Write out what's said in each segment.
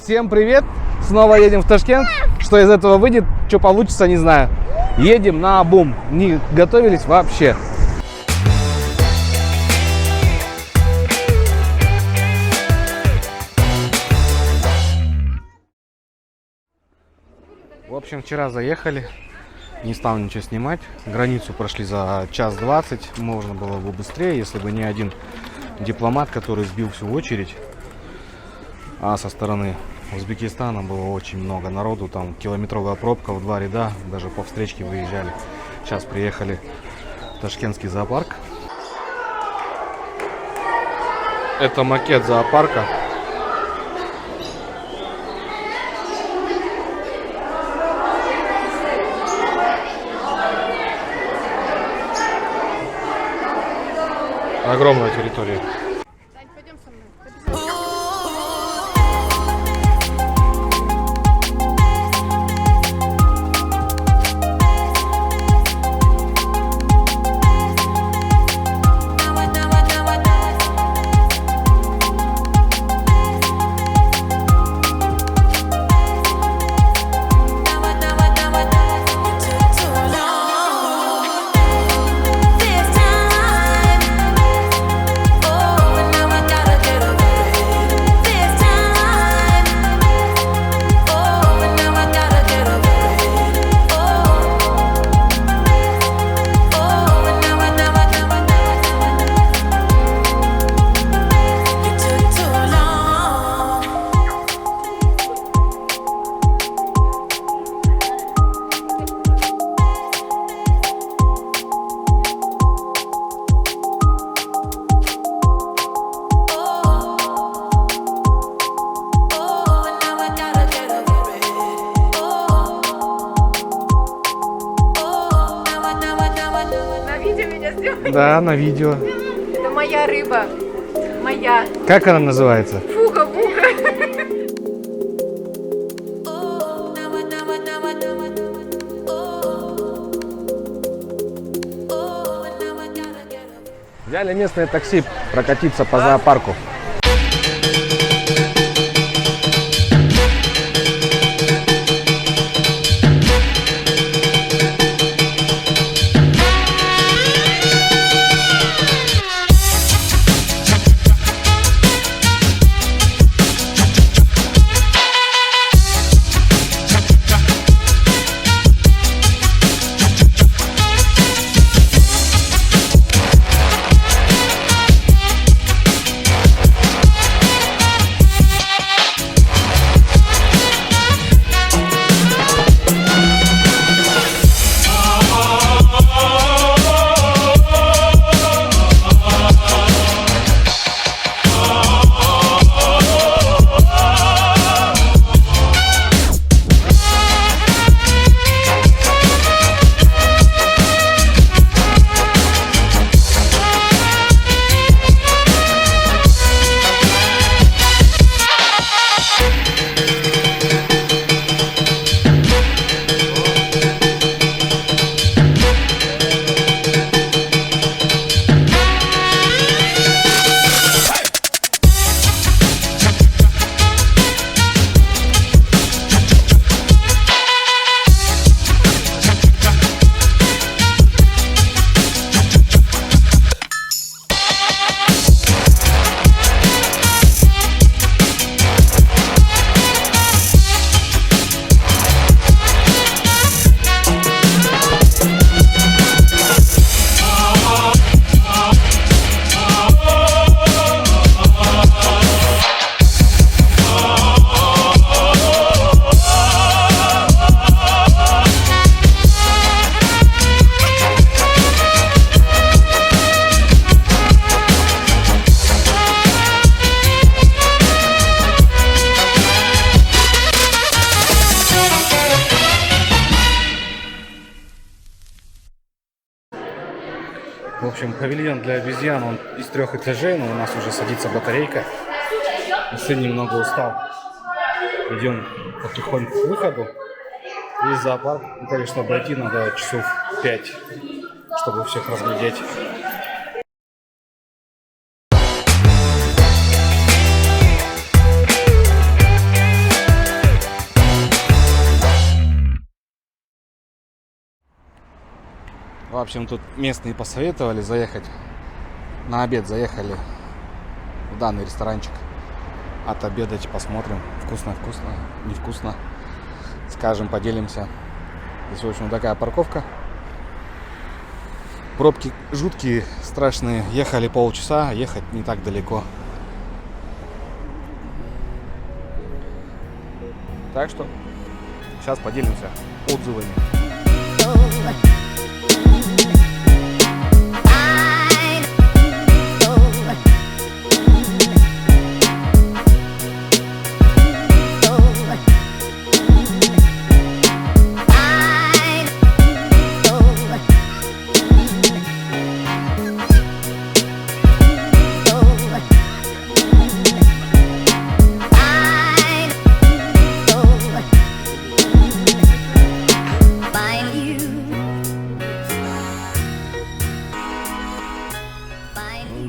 Всем привет! Снова едем в Ташкент. Что из этого выйдет, что получится, не знаю. Едем на бум. Не готовились вообще. В общем, вчера заехали. Не стал ничего снимать. Границу прошли за 1:20. Можно было бы быстрее, если бы не один дипломат, который сбил всю очередь. А со стороны Узбекистана было очень много народу. Там километровая пробка в 2 ряда. Даже по встречке выезжали. Сейчас приехали в Ташкентский зоопарк. Это макет зоопарка. Огромная территория. Пойдем со мной. Да, на видео. Это моя рыба. Моя. Как она называется? Фуга-буга. Взяли местное такси прокатиться по зоопарку. В общем, павильон для обезьян, он из 3 этажей, но у нас уже садится батарейка. Сын немного устал. Идем потихоньку к выходу. И зоопарк, конечно, обойти надо часов 5, чтобы всех разглядеть. В общем, тут местные посоветовали заехать. На обед заехали в данный ресторанчик. Отобедать, посмотрим. Вкусно, невкусно. Скажем, поделимся. Здесь, в общем, такая парковка. Пробки жуткие, страшные. Ехали полчаса, ехать не так далеко. Так что сейчас поделимся отзывами.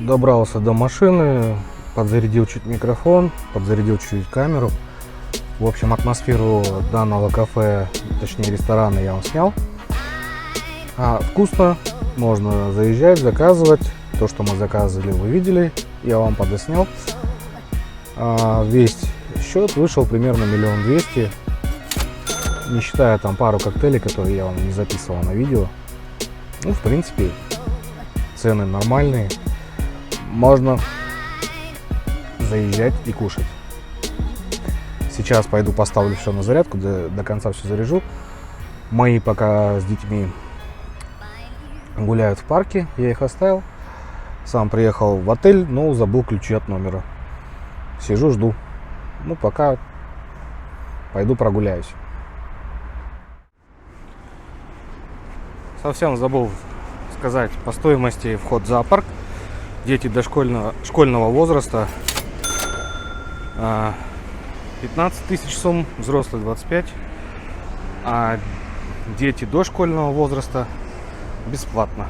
Добрался до машины, подзарядил чуть микрофон, подзарядил чуть камеру. В общем, атмосферу данного кафе, точнее ресторана, я вам снял. Вкусно, можно заезжать, заказывать. То, что мы заказывали, вы видели, я вам подоснял. Весь счет вышел примерно 1 200 000, не считая там пару коктейлей, которые я вам не записывал на видео. Ну, в принципе, цены нормальные. Можно заезжать и кушать. Сейчас пойду поставлю все на зарядку, до конца все заряжу. Мои пока с детьми гуляют в парке, я их оставил. Сам приехал в отель, но забыл ключи от номера. Сижу, жду. Ну, пока пойду прогуляюсь. Совсем забыл сказать по стоимости вход в зоопарк. Дети школьного возраста 15 000 сум, взрослые 25, а дети дошкольного возраста бесплатно.